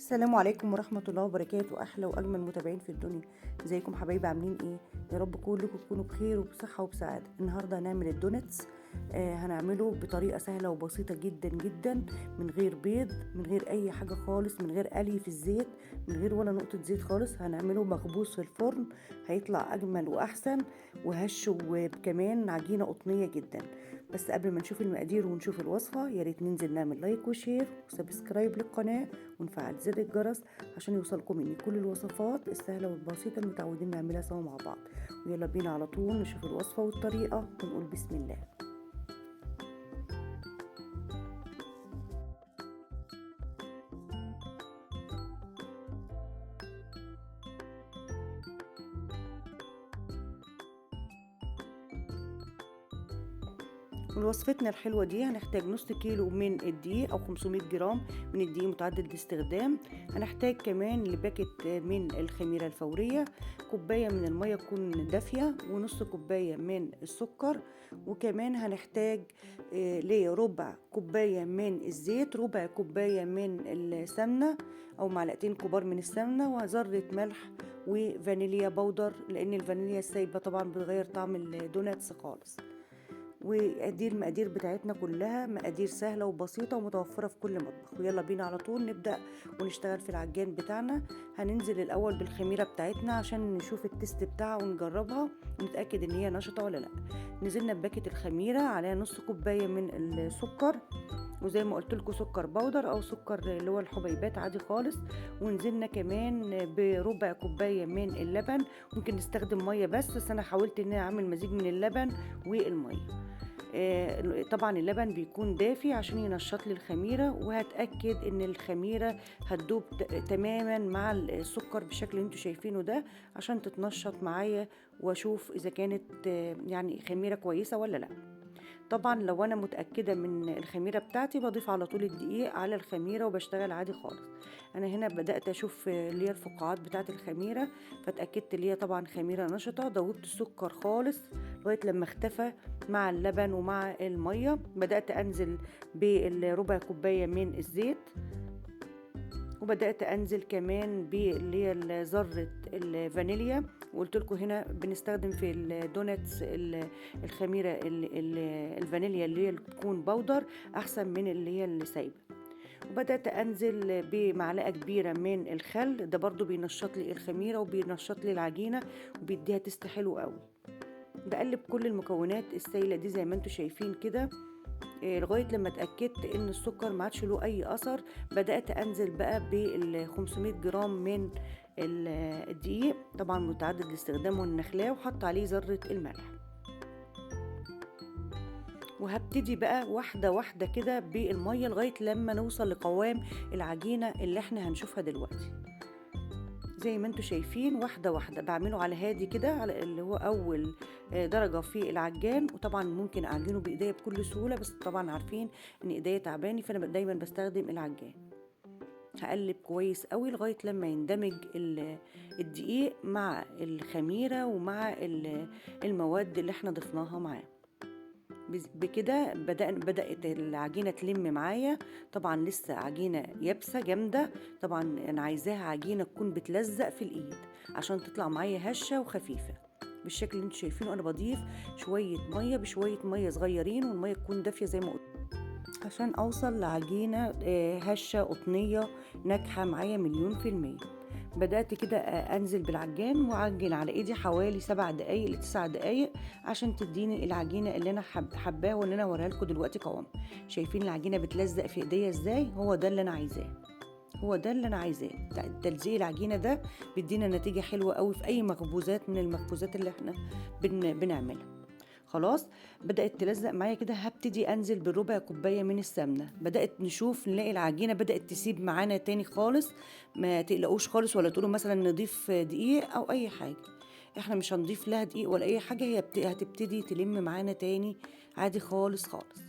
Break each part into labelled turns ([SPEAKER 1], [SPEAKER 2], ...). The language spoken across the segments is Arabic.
[SPEAKER 1] السلام عليكم ورحمة الله وبركاته. أحلى وأجمل متابعين في الدنيا، ازيكم حبايبي؟ عاملين ايه؟ يا رب كلكم تكونوا بخير وبصحة وبسعادة. النهاردة هنعمل الدونتس. هنعمله بطريقة سهلة وبسيطة جدا جدا، من غير بيض، من غير أي حاجة خالص، من غير قلي في الزيت، من غير ولا نقطة زيت خالص. هنعمله مخبوز في الفرن، هيطلع أجمل وأحسن وهش، وكمان عجينة قطنية جدا. بس قبل ما نشوف المقادير ونشوف الوصفة، يا ريت ننزل نعمل لايك وشير وسبسكرايب للقناة ونفعل زر الجرس عشان يوصلكم مني كل الوصفات السهلة والبسيطة اللي متعودين نعملها سوا مع بعض. ويلا بينا على طول نشوف الوصفة والطريقة ونقول بسم الله. لوصفتنا الحلوة دي هنحتاج نص كيلو من الدقيق أو 500 جرام من الدقيق متعدد الاستخدام. هنحتاج كمان لباكت من الخميرة الفورية، كوباية من المية تكون دافية، ونص كوباية من السكر. وكمان هنحتاج لربع كوباية من الزيت، ربع كوباية من السمنة أو معلقتين كبار من السمنة، وذرة ملح وفانيليا بودر، لأن الفانيليا السايبة طبعا بتغير طعم الدوناتس خالص. ودي المقادير بتاعتنا كلها مقادير سهلة وبسيطة ومتوفرة في كل مطبخ. ويلا بينا على طول نبدأ ونشتغل في العجان بتاعنا. هننزل الأول بالخميرة بتاعتنا عشان نشوف التست بتاعها ونجربها ونتأكد ان هي نشطة ولا لا. نزلنا بباكت الخميرة عليها نص كوباية من السكر، وزي ما قلت لكم سكر بودر او سكر اللي هو الحبيبات عادي خالص. ونزلنا كمان بربع كوبايه من اللبن، ممكن نستخدم ميه بس انا حاولت ان انا اعمل مزيج من اللبن والميه. طبعا اللبن بيكون دافي عشان ينشط لي الخميره، وهتاكد ان الخميره هتدوب تماما مع السكر بالشكل اللي انتوا شايفينه ده عشان تتنشط معايا، واشوف اذا كانت يعني خميره كويسه ولا لا. طبعا لو انا متاكده من الخميره بتاعتي بضيف على طول الدقيق على الخميره وبشتغل عادي خالص. انا هنا بدات اشوف اللي هي الفقاعات بتاعه الخميره، فاتاكدت اللي هي طبعا خميره نشطه. دوبت السكر خالص لغايه لما اختفى مع اللبن ومع الميه. بدات انزل بالربع كوبايه من الزيت، وبدات انزل كمان باللي هي ذره الفانيليا. وقلت لكم هنا بنستخدم في الدوناتس الخميره الفانيليا اللي هي تكون بودر احسن من اللي هي السايبه. وبدات انزل بمعلقه كبيره من الخل، ده برضو بينشط لي الخميره وبينشط لي العجينه وبيديها تست حلو قوي. بقلب كل المكونات السايله دي زي ما انتم شايفين كده لغايه لما اتاكدت ان السكر ما عادش له اي اثر. بدات انزل بقى بال 500 جرام من الدقيق، طبعا متعدد الاستخدام والنخلاء، وحط عليه ذره الملح. وهبتدي بقى واحده واحده كده بالميه لغايه لما نوصل لقوام العجينه اللي احنا هنشوفها دلوقتي. زي ما انتوا شايفين واحدة واحدة بعمله على هادي كده، على اللي هو أول درجة في العجان. وطبعا ممكن أعجنه بإيديا بكل سهولة، بس طبعا عارفين إن إيديا تعباني، فأنا دايما بستخدم العجان. هقلب كويس قوي لغاية لما يندمج الدقيق مع الخميرة ومع المواد اللي احنا ضفناها معاه. بكده بدأت العجينة تلم معايا. طبعا لسه عجينة يابسة جامدة، طبعا أنا عايزاها عجينة تكون بتلزق في الإيد عشان تطلع معايا هشة وخفيفة بالشكل اللي انتوا شايفينه. أنا بضيف شوية مية بشوية مية صغيرين، والمية تكون دافية زي ما قلت عشان أوصل لعجينة هشة قطنية ناجحة معايا 100%. بدأت كده أنزل بالعجان وأعجن على إيدي حوالي 7 دقايق ل9 دقايق عشان تديني العجينة اللي أنا حباها واللي أنا وريها لكم دلوقتي قوام. شايفين العجينة بتلزق في إيديا إزاي؟ هو ده اللي أنا عايزاه، هو ده اللي أنا عايزاه. تلزيق العجينة ده بيدينا نتيجة حلوة قوي في أي مخبوزات من المخبوزات اللي احنا بنعملها. خلاص بدأت تلزق معايا كده. هبتدي انزل بالربع كوباية من السمنة. بدأت نلاقي العجينة بدأت تسيب معانا تاني خالص. ما تقلقوش خالص ولا تقولوا مثلا نضيف دقيق او اي حاجة، احنا مش هنضيف لها دقيق ولا اي حاجة. هي هتبتدي تلم معانا تاني عادي خالص خالص.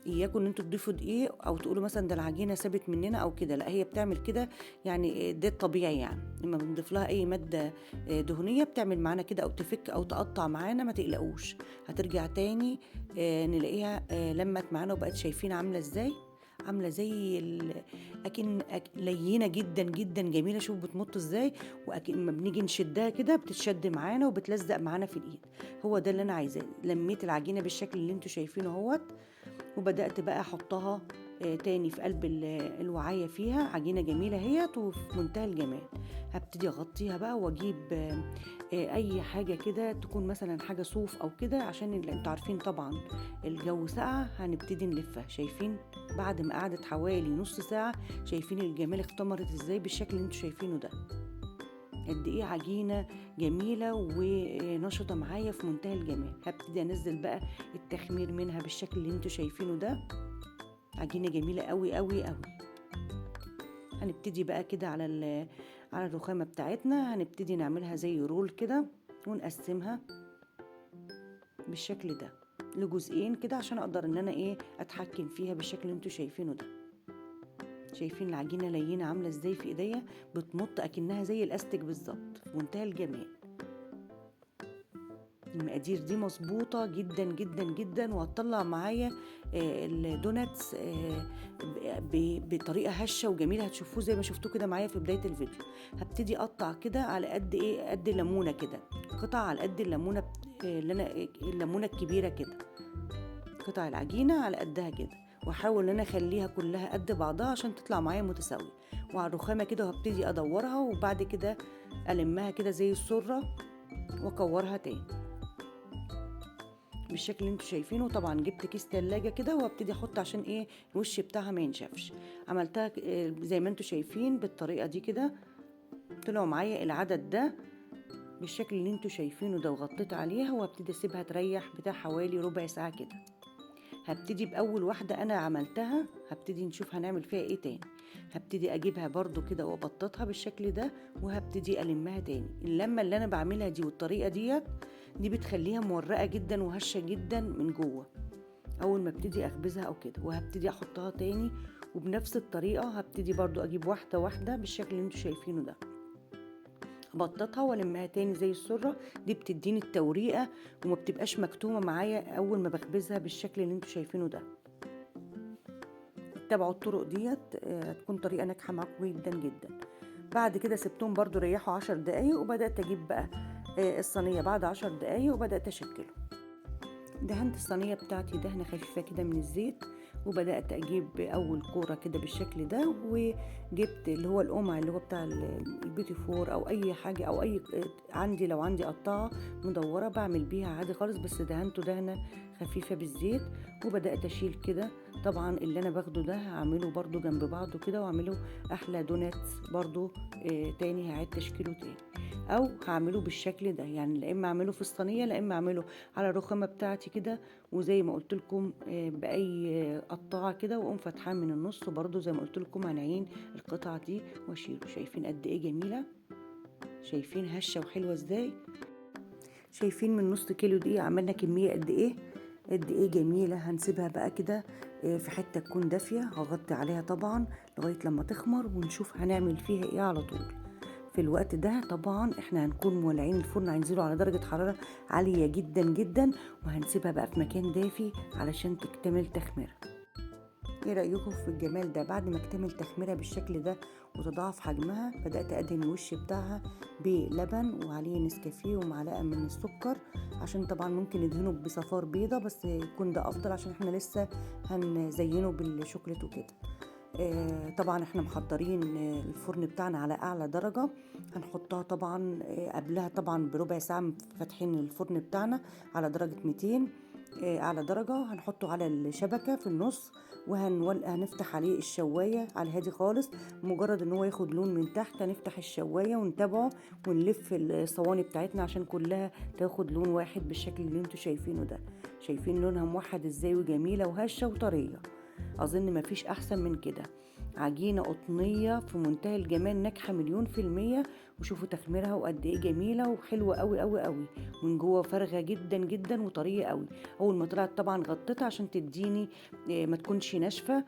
[SPEAKER 1] اياكم ان انتوا تضيفوا دقيق او تقولوا مثلا ده العجينه سابت مننا او كده، لا هي بتعمل كده يعني، ده الطبيعي. يعني لما بنضيف لها اي ماده دهنيه بتعمل معانا كده او تفك او تقطع معانا، ما تقلقوش هترجع تاني نلاقيها لمت معانا وبقت شايفين عامله ازاي. عامله زي لينه جدا جدا، جميله. شوف بتمط ازاي، واكن ما بنيجي نشدها كده بتتشد معانا وبتلزق معانا في الايد. هو ده اللي انا عايزاه. لميت العجينه بالشكل اللي انتوا شايفينه اهوت، وبدات بقى احطها تاني في قلب الوعايه فيها. عجينه جميله اهيت وفي منتهى الجمال. هبتدي اغطيها بقى واجيب اي حاجه كده تكون مثلا حاجه صوف او كده، عشان اللي انتوا عارفين طبعا الجو ساقع. هنبتدي نلفها. شايفين بعد ما قعدت حوالي نص ساعه، شايفين الجمال اختمرت ازاي بالشكل اللي انتوا شايفينه ده؟ قد ايه عجينه جميله ونشطه معايا في منتهى الجمال. هبتدي انزل بقى التخمير منها بالشكل اللي انتوا شايفينه ده. عجينه جميله قوي قوي قوي. هنبتدي بقى كده على الرخامه بتاعتنا، هنبتدي نعملها زي رول كده ونقسمها بالشكل ده لجزئين كده، عشان اقدر ان انا اتحكم فيها بالشكل اللي انتوا شايفينه ده. شايفين العجينه لينه عامله ازاي في ايديا؟ بتمط اكنها زي الاستيك بالظبط، في منتهى الجمال. المقادير دي مظبوطه جدا جدا جدا، وهتطلع معايا الدوناتس بطريقه هشه وجميله. هتشوفوه زي ما شفتوه كده معايا في بدايه الفيديو. هبتدي اقطع كده على قد قد ليمونه كده، قطع على قد الليمونه الليمونه الكبيره كده، قطع العجينه على قدها كده، واحاول ان انا اخليها كلها قد بعضها عشان تطلع معايا متساويه. وعلى الرخامه كده، وهبتدي ادورها، وبعد كده المها كده زي السره واكورها تاني بالشكل اللي انتوا شايفينه. طبعا جبت كيس تلاجة كده، وابتدي احط عشان الوش بتاعها ما ينشفش. عملتها زي ما انتوا شايفين بالطريقه دي كده. طلعوا معايا العدد ده بالشكل اللي انتوا شايفينه ده، وغطيت عليها وابتدي اسيبها تريح بتاع حوالي ربع ساعه كده. هبتدي باول واحده انا عملتها، هبتدي نشوف هنعمل فيها ايه تاني. هبتدي اجيبها برضو كده وابططها بالشكل ده، وهبتدي المها تاني. اللمه اللي انا بعملها دي والطريقه دي بتخليها مورقه جدا وهشه جدا من جوه اول ما ابتدي اخبزها او كده. وهبتدي احطها تاني، وبنفس الطريقه هبتدي برضو اجيب واحده واحده بالشكل اللي انتوا شايفينه ده، بططها والمها تاني زي السره. دي بتديني التوريقه وما بتبقاش مكتومه معايا اول ما بخبزها بالشكل اللي انتوا شايفينه ده. اتبعوا الطرق ديت، هتكون طريقه ناجحه معاكم جدا جدا. بعد كده سبتهم برضو ريحوا 10 دقايق، وبدات اجيب بقى الصينيه بعد 10 دقايق، وبدات اشكله. دهنت الصينيه بتاعتي دهنه خفيفه كده من الزيت، وبدات اجيب اول كوره كده بالشكل ده، وجبت اللي هو القمع اللي هو بتاع البيتي فور او اي حاجه، او اي عندي، لو عندي قطعه مدوره بعمل بيها عادي خالص، بس دهنته دهنه خفيفه بالزيت. وبدات اشيل كده. طبعا اللي انا باخده ده هعمله برضو جنب بعضه كده، واعمله احلى دوناتس برضو تاني. هعيد تشكيله تاني، او هعمله بالشكل ده. يعني لا اما اعمله في الصينيه، لا اما اعمله على الرخامه بتاعتي كده، وزي ما قلت لكم باي قطعه كده، واقوم فاتحاه من النص. وبرده زي ما قلت لكم هنعين القطعه دي واشيله. شايفين قد ايه جميله؟ شايفين هشه وحلوه ازاي؟ شايفين من نص كيلو دي عملنا كميه قد ايه؟ قد ايه جميله. هنسيبها بقى كده في حته تكون دافيه، هغطي عليها طبعا لغايه لما تخمر، ونشوف هنعمل فيها ايه على طول. في الوقت ده طبعا احنا هنكون مولعين الفرن، هينزله على درجة حرارة عالية جدا جدا، وهنسيبها بقى في مكان دافي علشان تكتمل تخميرها. ايه رأيكم في الجمال ده؟ بعد ما اكتمل تخميرها بالشكل ده وتضاعف حجمها، بدأت ادهن الوش بتاعها بلبن وعليه نسكافيه ومعلقة من السكر، عشان طبعا ممكن ندهنه بصفار بيضة، بس يكون ده افضل عشان احنا لسه هنزينه بالشوكولات وكده. طبعا احنا محضرين الفرن بتاعنا على اعلى درجة. هنحطها طبعا قبلها طبعا بربع ساعة فاتحين الفرن بتاعنا على درجة 200 اعلى درجة. هنحطه على الشبكة في النص، وهنفتح عليه الشواية على هادي خالص. مجرد ان هو ياخد لون من تحت هنفتح الشواية ونتابعه، ونلف الصواني بتاعتنا عشان كلها تاخد لون واحد بالشكل اللي انتوا شايفينه ده. شايفين لونها موحد ازاي، وجميلة وهشة وطرية. اظن مفيش احسن من كده. عجينة قطنية في منتهى الجمال، ناجحة 100%. وشوفوا تخميرها وقد ايه جميلة وحلوة قوي قوي قوي، من جوه فارغة جدا جدا وطرية قوي. اول ما طلعت طبعا غطيتها عشان تديني ما تكونش ناشفة،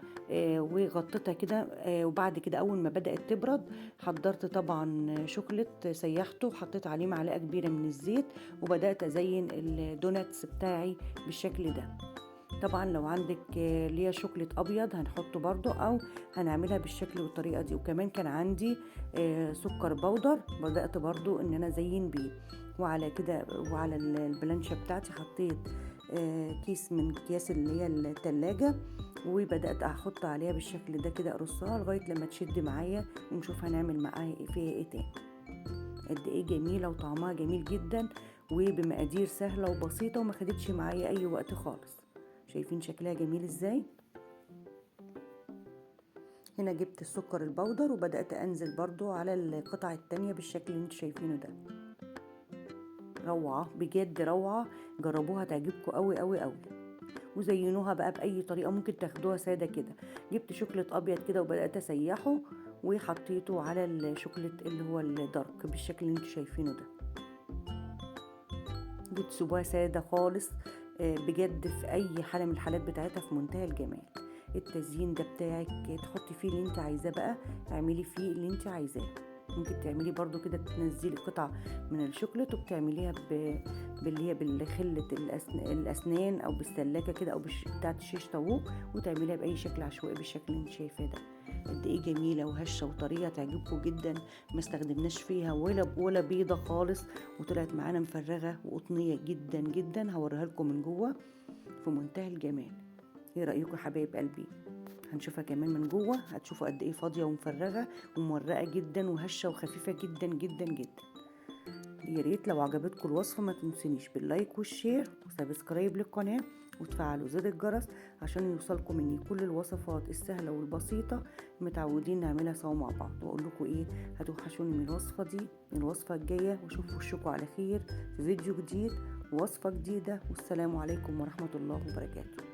[SPEAKER 1] وغطيتها كده. وبعد كده اول ما بدأت تبرد، حضرت طبعا شوكولات سيحته وحطيت عليه معلقة كبيرة من الزيت، وبدأت ازين الدوناتس بتاعي بالشكل ده. طبعا لو عندك اللي هي شوكليت ابيض هنحطه برضو، او هنعملها بالشكل والطريقه دي. وكمان كان عندي سكر بودر، بدات برضو ان انا ازين بيه. وعلى كده وعلى البلانشة بتاعتي حطيت كيس من اكياس اللي هي التلاجة، وبدات احط عليها بالشكل ده كده، ارصها لغايه لما تشد معايا، ونشوف هنعمل معاها فيها ايه تاني. قد ايه جميله وطعمها جميل جدا، وبمقادير سهله وبسيطه، وما خدتش معايا اي وقت خالص. شايفين شكلها جميل ازاي؟ هنا جبت السكر البودر وبدأت انزل برضو على القطع التانية بالشكل اللي انتوا شايفينه ده. روعة بجد، روعة. جربوها تعجبكم قوي قوي قوي. وزينوها بقى بأي طريقة، ممكن تاخدوها سادة كده. جبت شوكليت أبيض كده وبدأت أسيحه، وحطيته على الشوكليت اللي هو الدارك بالشكل اللي انتوا شايفينه ده. بتسيبوها سادة خالص بجد، في أي حالة من الحالات بتاعتها في منتهى الجمال. التزيين ده بتاعك تحطي فيه اللي انت عايزاه بقى، اعملي فيه اللي انت عايزاه. ممكن تعملي برضو كده، تنزلي قطع من الشوكولات وبتعمليها باللي هي بالخلة الأسنان، أو بالسلاكة كده، أو بتاعة الشيش طاووق، وتعمليها بأي شكل عشوائي بالشكل اللي انت شايفاه ده. قد ايه جميلة وهشة وطرية، تعجبكم جدا. ما استخدمناش فيها ولا بيضة خالص، وطلعت معانا مفرغة وقطنية جدا جدا. هوريها لكم من جوه في منتهى الجمال. ايه رأيكم يا حبايب قلبي؟ هنشوفها كمان من جوه، هتشوفوا قد ايه فاضيه ومفرغه ومورقه جدا وهشه وخفيفه جدا جدا جدا. يا ريت لو عجبتكم الوصفه ما تنسونيش باللايك والشير وسبسكرايب للقناه، وتفعلوا زر الجرس عشان يوصلكم مني كل الوصفات السهله والبسيطه متعودين نعملها سوا مع بعض. واقول لكم ايه، هتوحشوني من الوصفه دي الوصفه الجايه، واشوف وشكم على خير في فيديو جديد ووصفه جديده. والسلام عليكم ورحمه الله وبركاته.